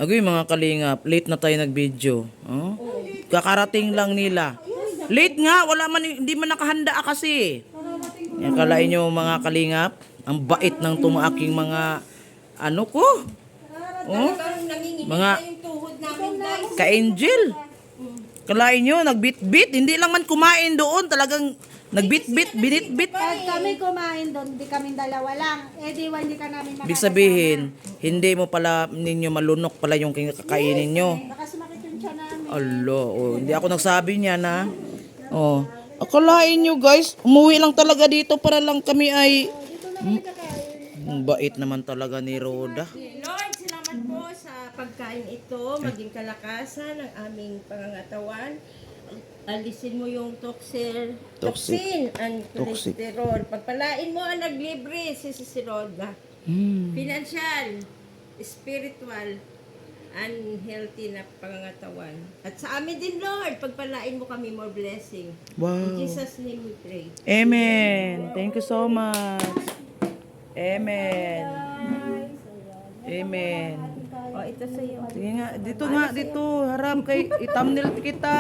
Agoy mga kalingap, late na tayo nag-video. Oh? Kakarating lang nila. Late nga, wala man, hindi man nakahanda kasi. Yan kalain nyo mga kalingap, ang bait ng aking mga ano ko. Oh? Mga ka-angel. Kalain nyo, nagbit-bit. Hindi lang man kumain doon, talagang nagbit-bit, binit-bit. Pag kami kumain doon, di kami dalawa lang. Eh di hindi ka namin Ibig makakasama. sabihin, hindi mo pala ninyo malunok pala yung kakainin nyo. Baka sumakit yung tiyan namin. Alo, oh, hindi ako nagsabi niya na. Oh, akalain nyo guys, umuwi lang talaga dito para lang kami ay Dito na kami kakain. ang bait naman talaga ni Roda. Lord, salamat po sa pagkain ito, maging kalakasan ng aming pangangatawan. Alisin mo yung toxin and Toxic. cholesterol. Pagpalain mo ang naglibre si Roda. Financial, spiritual, and healthy na pangangatawan. At sa amin din, Lord, pagpalain mo kami more blessing. Wow. In Jesus' name we pray. Amen. Thank you so much. Amen. Amen. O, ito sa iyo. Sige nga, dito, harap kay i-thumbnail kita.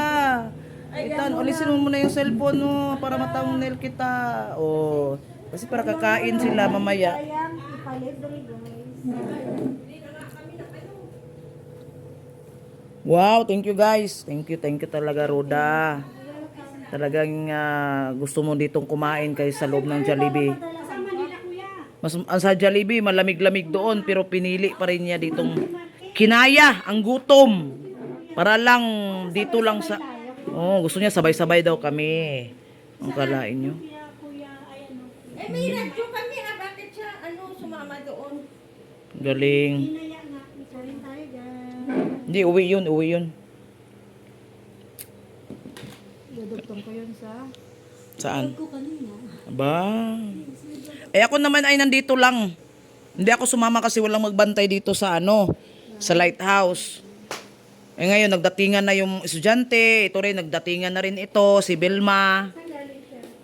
Alisin mo muna yung cellphone mo para ma-thumbnail kita. Oh, kasi para kakain sila mamaya. Sayang, ipalibre guys. Wow, thank you guys. Thank you talaga Roda. Talagang gusto mo ditong kumain kay sa loob ng Jollibee. Mas sa Jollibee malamig-lamig doon pero pinili pa rin niya ditong kinaya ang gutom. Para lang dito lang sa gusto niya sabay-sabay daw kami. Ang kalain nyo. Eh, may radyo kami. Bakit siya, sumama doon? Galing. Hinaya nga, ikarin tayo guys. Hindi, uwi yun. Dudugtong ko yun sa Saan? ko kanina. Aba. Ako naman ay nandito lang. Hindi ako sumama kasi walang magbantay dito sa sa lighthouse. Ngayon nagdatingan na yung estudyante, ito rin nagdatingan na rin ito, si Belma.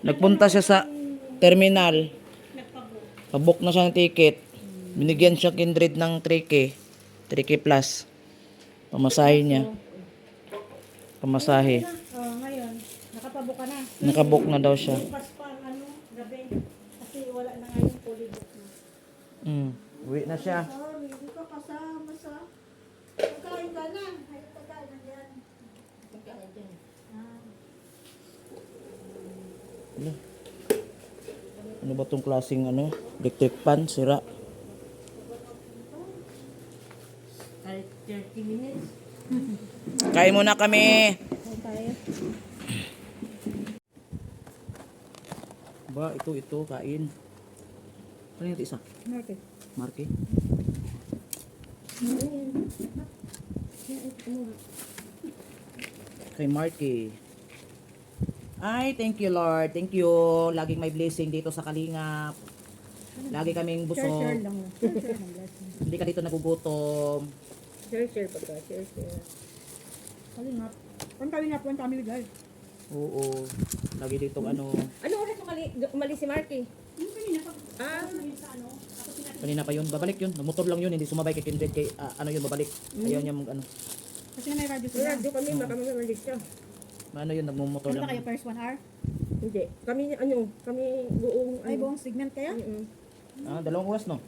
Nagpunta siya sa terminal. Pabook na siya ng ticket. Binigyan siya kindred ng 3K. 3K plus. Pamasahe niya. Pamasahe. Ngayon, nakapabok ka na. Nakabook na daw siya. Bukas pa ang gabi. Kasi wala na nga yung fully book na. Uwi na siya. Sorry, hindi ka kasama sa... Pagkain ka na. Ay, pagkain na dyan. Pagkain dyan. Ano ba tong klaseng electric pan? Sira. Kahit 30 minutes. Kain muna kami. Kain tayo. Ba, ito, kain. Ano yung isa? Market. Marky? Kay Marky. Ay, thank you Lord. Thank you. Laging may blessing dito sa Kalingap. Lagi kaming busog. Share lang. Share lang blessing. Hindi ka dito nagugutom. Share pagka. Share. Kalingap. One family guys. Oo. Lagi dito Ano oras umalis si Marky? Yung kanina pa. kanina pa yun. Babalik yun. Nagmotor lang yun. Hindi sumabay kay Kindred. Kay, babalik. Ayaw niya Kasi may radyo sila. Wala, doon kami, baka mamamalis siya. Ano yun, nagmumotor Ano ba kayo lang. first 1 hour? Hindi. Kami buong, Ay, buong segment kaya? Dalawang oras no?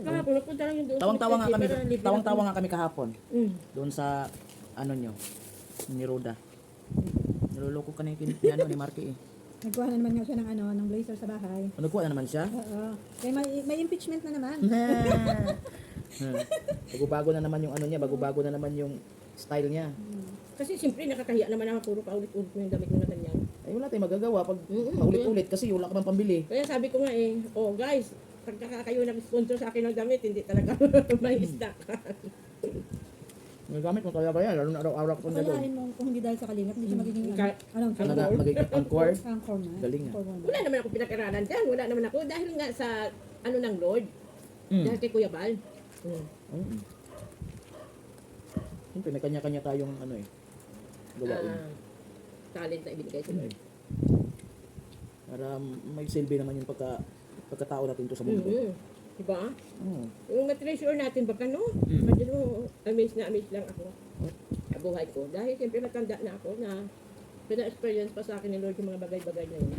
Kahapon, nagpunta lang yung doon. Tawang-tawa nga kami. Para libre Tawang-tawa nga kami kahapon. Mm. Doon sa nyo. Ni Roda. Niloloko ka na yung ni Marky eh. Nagkuha na naman nga siya ng blazer sa bahay. Nagkuha na naman siya. Oo. Kaya may impeachment na naman. Bago-bago na naman yung niya, bago-bago na naman yung style niya. Kasi siyempre nakakahiya naman ang puro paulit-ulit mo yung damit mo na ganyan. Ay wala tayong magagawa pag paulit-ulit kasi wala ka man pambili. Kaya sabi ko nga guys, pagka kayo nag-sponsor sa akin ng damit, hindi talaga may stock. May gamit mo talaga yan, lalo na araw-araw ko na doon. Kalahin mo kung hindi dahil sa kalingap, hindi siya magiging anong Magiging angkor. angkor na. Galing ah. Angkor one. Wala naman ako pinag-aralan dyan. Wala naman ako. Dahil nga sa ng Lord. Dahil kay Kuya Bal. Siyempre may kanya-kanya tayong gawain. Talent na ibinigay sa Lord. Para may silbi naman yung pagkatao natin to sa mundo. Diba? Oo. Yung na-treasure natin baka no? Mm. Medyo amaze na amaze lang ako sa buhay ko. Dahil siyempre matanda na ako na pina-experience pa sa akin ni Lord yung mga bagay-bagay na yun.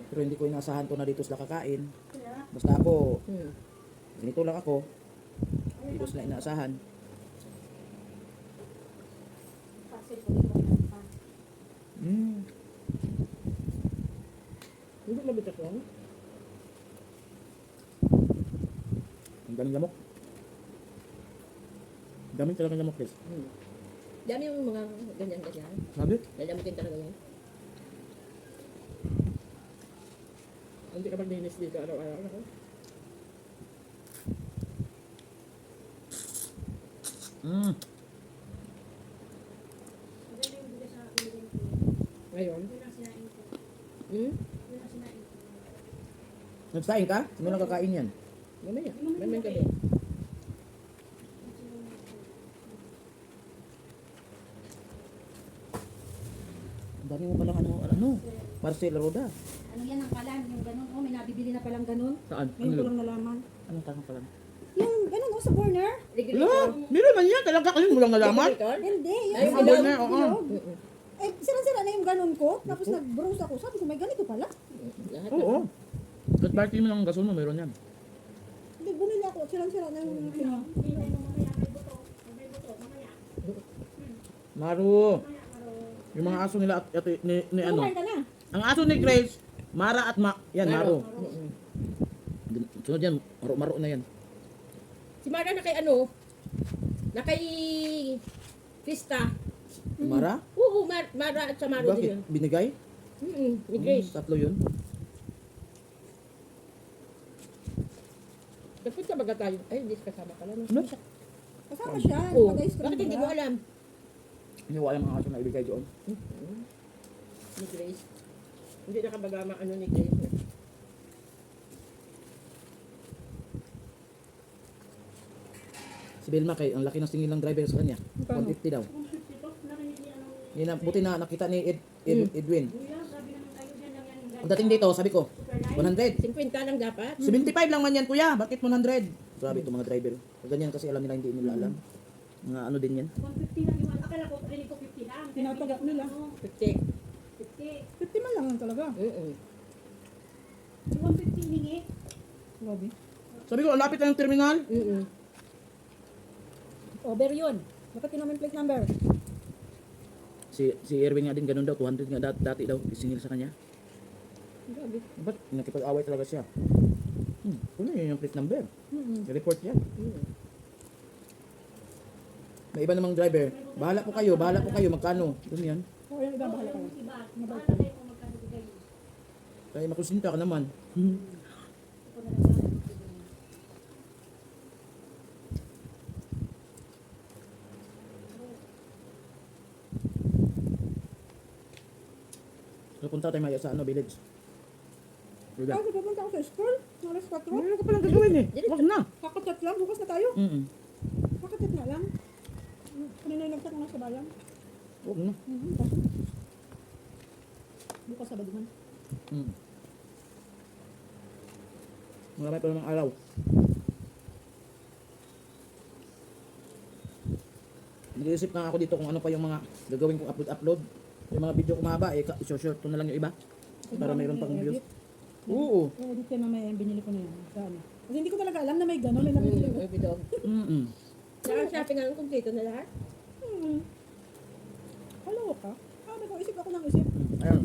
Pero hindi ko inaasahan to na dito sila kakain. Basta ako, Hmm. ganito lang ako. Dito sila inaasahan. Kasi po dito pa. Hindi mabigat lang. Ang daming lamok. Ang daming talagang lamok, guys. Dami yung mga ganyan-ganyan. Sabi? Lalamutin talaga yan. Hindi ka maglinis dito araw-araw ako. Mm. Ngayon? Hmm? Nagsaing ka? Sino lang kakain yan? Mamaya. Mamaya gabi. Ang dami mo palang ano? Marcel Roda. Ano yan ang kalan, yung ganun. Oh, may nabibili na palang ganun. Saan? Ngayon ko lang nalaman. Anong tanong pala? Yung ganun sa burner? Wala! Meron man yan! Talagang kakain mo lang nalaman? Hindi, Ay, yung yung sa burner, oo. bilog. Eh, sira-sira na yung ganun ko. Tapos nag-browse ako. Sabi ko, may ganito pala. Lahat Oo. Kahit party mo ng gasol mo, meron yan. Hindi, bumili ako. Sira-sira na yung Maru! Yung mga aso nila at ni ano? Kumain ka na. Ang aso ni Grace, Mara at yan, Maru. Mm-mm. Sunod yan, maro na yan. Si Mara na kay ano? Na kay Pista. Mara? Oo, Mara at sa Maro din yun. Bakit? Binigay? Ni Grace. Tatlo yun. Dapat ka baga tayo. Ay, hindi kasama pala. No? Ano? Kasama siya. Oo. Nag-ice cream Bakit hindi ba? mo alam? Hindi ko alam ang aso na ibigay doon. Ni Grace. Hindi nakabaga ano ni Grace. Si Belma kay, ang laki ng singil ng driver sa kanya. 150 daw. Yun na, buti na nakita ni Edwin. Ang dating dito, sabi ko, 100. 50 lang dapat. 75 lang man yan, kuya. Bakit 100? Grabe itong mga driver. Ganyan kasi alam nila, hindi nila alam. Mga ano din yan. 150 lang yung akala ko, rinig ko 50 lang. Tinatagak nila. 50. 50. 50 man lang talaga. Yung 150 hingi. Grabe. Sabi ko, lapit na ng terminal. Over yun. Bakit naman plate number? Si Erwin nga din, ganun daw. 200 nga dati daw, isingil sa kanya. Grabe. Ba't nakipag-away talaga siya? Ano yun yung plate number? I-report yan. May iba namang driver. Bahala po kayo, magkano? Doon yan. Oo, yung iba bahala kayo. Iba. Para tayo kung magkano bigay. Kaya makusinta ka naman. Ako na lang. Pupunta tayo maya sa ano, village. Ruda. Kasi pupunta ako sa school. Alas 4. Ano ka palang gagawin eh? Wag na. Kakatat lang. Bukas na tayo. Mm-mm. Kakatat na lang. Kanina yung nagtat na sa bayan. Wag na. Bukas sa baduhan. Mm. Marami pa namang araw. Nag-iisip na ako dito kung ano pa yung mga gagawin kong upload. Yung mga video ko mahaba, short to na lang yung iba. Para mayroon pang views. Oo. Eh, dito mamaya yung binili ko na yun. Saan? Kasi hindi ko talaga alam na may gano'n. May nabibili ko. Bidog. Mm-mm. Naka-shopping nga kumpleto na lahat. Hello ka? Sabi ko, isip ako ng isip. Ayun.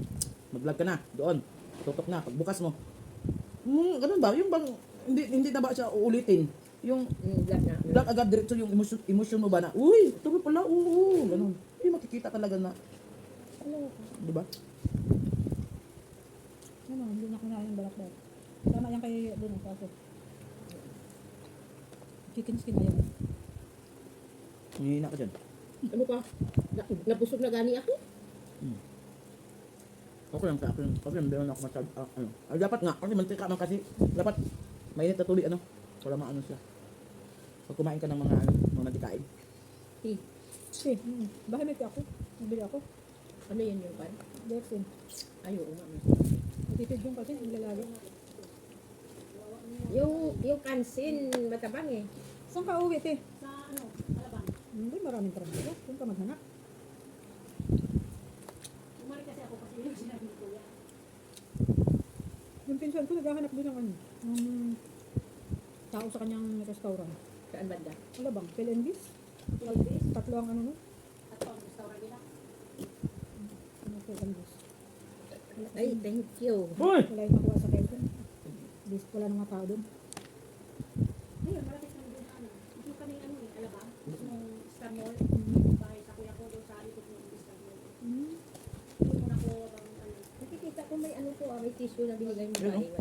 Mag-vlog ka na. Doon. Tutok na. Pagbukas mo. Ganun ba? Yung bang, hindi na ba siya uulitin? Yung Black na. vlog agad diretso yung emotion mo ba na, uy, ito ba pala, oo, ganun. Makikita talaga na, Hello ka? di ba? Ano, hindi na kinain yung balak balak. Tama yan kay Bruno. Kaso. Chicken skin na yan. Hihina ka dyan. Ano ka? Nabusog na gani ako? Okay lang, kasi meron ako masyad, ano. Ay, dapat nga, kasi mantika man kasi, dapat mainit na tubig, ano, wala maano siya. Pag kumain ka ng mga, mga mantikain. Tea. Eh, bahay may tea ako. Nabili ako. Ano yan yung pan? Dexin. Ay, oo nga. Tipid yung kasi, nilalagay. Yung kansin, matabang eh. Saan ka uwi, te? Sa ano, Alabang. Hindi, maraming trabaho. Doon ka maghanap. Umari kasi ako kasi yung sinabi ni Kuya. Yung pinsan ko, naghahanap din ng ano, ng tao sa kanyang restaurant. Saan banda? Alabang, Pelendis. Tatlo ang ano no? Tatlo ang restaurant nila. Ano, Pelendis. Ay, thank you. Uy! Wala yung nakuha sa Quezon. Bis, wala nang mga tao doon. Ngayon, malapit na doon ano. Yung kami ano eh, Alabang. Nung Star Mall. Bahay sa kuya ko doon sa likod ng Star Mall. Doon muna ko ano. Nakikita ko may ano po, may tissue na binigay mo Yun, ba? Wala.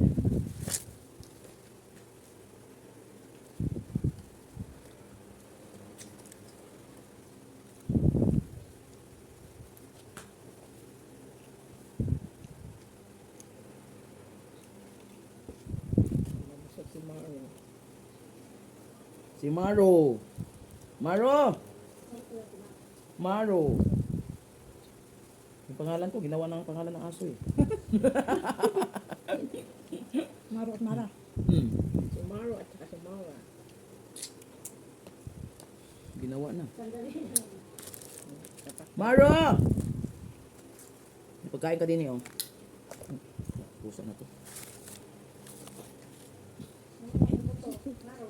Si Maro. Si Maro. Maro! Maro. Yung pangalan ko, ginawa ng pangalan ng aso eh. Maro at Mara. Hmm. Si Maro at saka si Mara. Ginawa na. Maro! May pagkain ka din eh, oh. Pusa na to.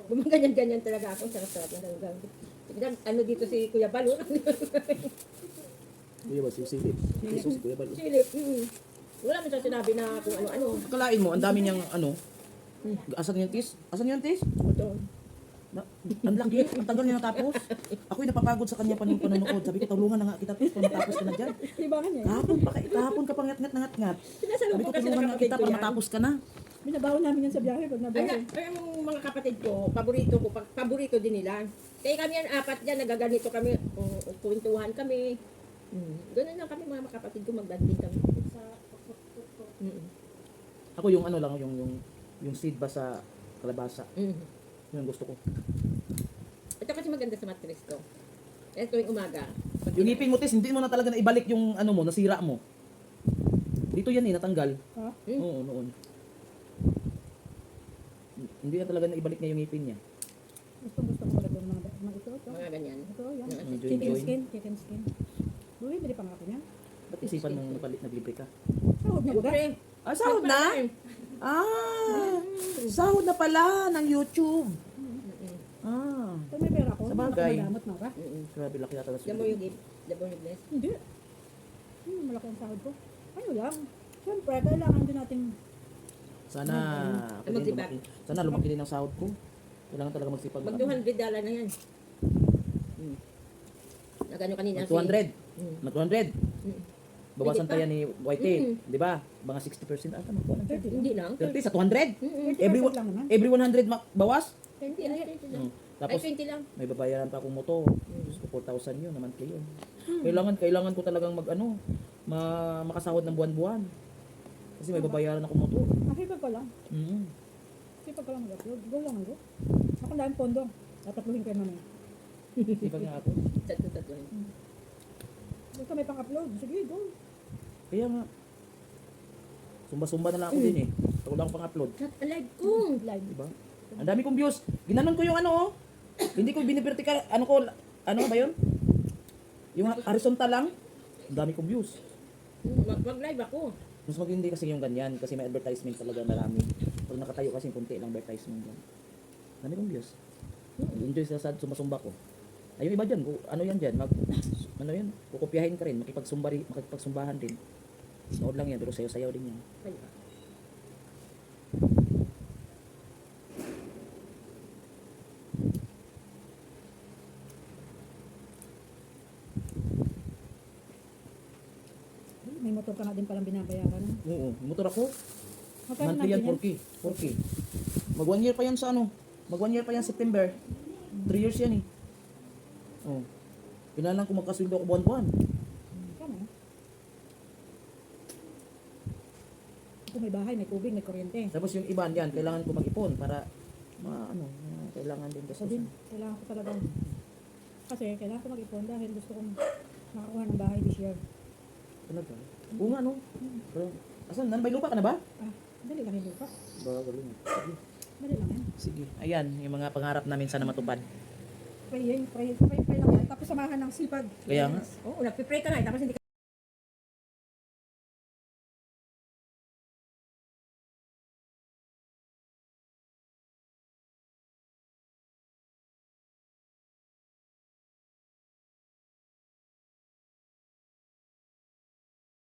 Gumaganyan-ganyan talaga ako. Sarap-sarap na talaga. Tignan, ano dito si Kuya Balo? Kuya ba, si Silip? Si Kuya Balo. Silip. Wala mo siya sinabi na kung ano-ano. Akalain mo, ang dami niyang ano. Asan yung tis? Asan yung tis? Ito. Ang laki, ang tagal niya natapos. Ako'y napapagod sa kanya panonood. Sabi ko, tulungan na nga kita, tis, kung matapos ka na dyan. Libangan niya. Kahapon ka pang ngat-ngat na ngat-ngat. Sinasabi Sabi ko ko, kasi tulungan ng na kapatid kita ko para yan. matapos ka na. Binabawan namin yan sa biyahe pag Ay, nabiyahe. ay, ang mga kapatid ko, paborito din nila. Kaya kami yan, apat dyan, nagaganito kami, kwentuhan kami. Ganun lang kami mga kapatid ko, magbanding kami. Ako yung ano lang, yung seed ba sa kalabasa. Yun ang gusto ko. Ito kasi maganda sa matris ko. Kaya tuwing umaga. Yung ngipin mo, tis, hindi mo na talaga naibalik yung ano mo, nasira mo. Dito yan eh, natanggal. Ha? Oo, noon. Hindi na talaga naibalik niya yung ngipin niya. Gusto ko talaga ng mga ito. Mga ganyan. Ito, yan. Enjoy, Chicken enjoy. skin, chicken skin. Uy, bili pa nga ako niyan. Ba't isipan mong naglibre ka? Sahod na ba? Siyempre. Ah, sahod na? Ah, sahod na pala ng YouTube. Ah, Ito may pera ko. Sa bagay. Madamot na ba? grabe laki yata na Alam mo yung gift? Alam mo yung bless? Hindi. Malaki ang sahod ko. Ano lang. Siyempre, kailangan din natin Sana, ako din Mag-sipag. lumaki. Sana lumaki din ang sahod ko. Kailangan talaga magsipag. Mag $200 na yan. Nagano kanina Mag 200. Mm. Mag 200. Bawasan Hindi pa pa. yan ni YT. Di ba? Mga 60%. Ah, tama. 200. Hindi lang. 30 sa 200? 30% Every, lang naman. every 100 bawas? 20 lang. 20 lang. Ay, Tapos, 20 lang. may babayaran pa akong motor. Diyos ko, 4,000 yun, naman kayo. Kailangan ko talagang makasahod ng buwan-buwan. Kasi may babayaran akong motor. Nakipag ko lang. Sipag ko lang mag-upload. Go lang ako. Ako dahil pondo. Tatapluhin ko yan mamaya. Sipag nga ako. Tatlo. Huwag ka may pang-upload. Sige, go. Kaya nga, sumba-sumba na lang ako din eh. Ako lang pang-upload. Not alive ko. Live. Diba? Ang dami kong views. Ginanon ko yung ano oh. Hindi ko binivertical. Ano ba yun? Yung horizontal lang. Ang dami kong views. Mag-live ako. Mas magindi kasi yung ganyan. Kasi may advertisement talaga marami. Pag nakatayo kasi kunti lang advertisement lang. Ang dami kong views. Enjoy sa sumasumba ko. Ay, yung iba dyan, ano yan dyan, ano yan, kukopyahin ka rin, makipagsumbahan din. Nood lang yan, pero sayo-sayaw din yan. Ay, May motor ka na din palang binabayaran. Oo, motor ako. Magkano Monthly yan, natin yan? 4K. 4K. Mag 1 year pa yan sa ano, mag 1 year pa yan September. 3 years yan eh. Oh. Kailangan ko magkasundo ako buwan-buwan. Kano? Kung may bahay, may tubig, may kuryente. Tapos yung iba yan, kailangan ko mag-ipon para kailangan din Ako kasi. din, kailangan ko talagang kasi kailangan ko mag-ipon dahil gusto kong makakuha ng bahay this year. Talaga. Oo nga no. Pero Asan? Nanay, lupa ka na ba? Ah, dali lang yung lupa. Dali lang yan. Sige. Ayan, yung mga pangarap namin sana matupad. Pray lang yan. Tapos samahan ng sipag. Kaya nga. Oo, nagpipray ka na tapos hindi ka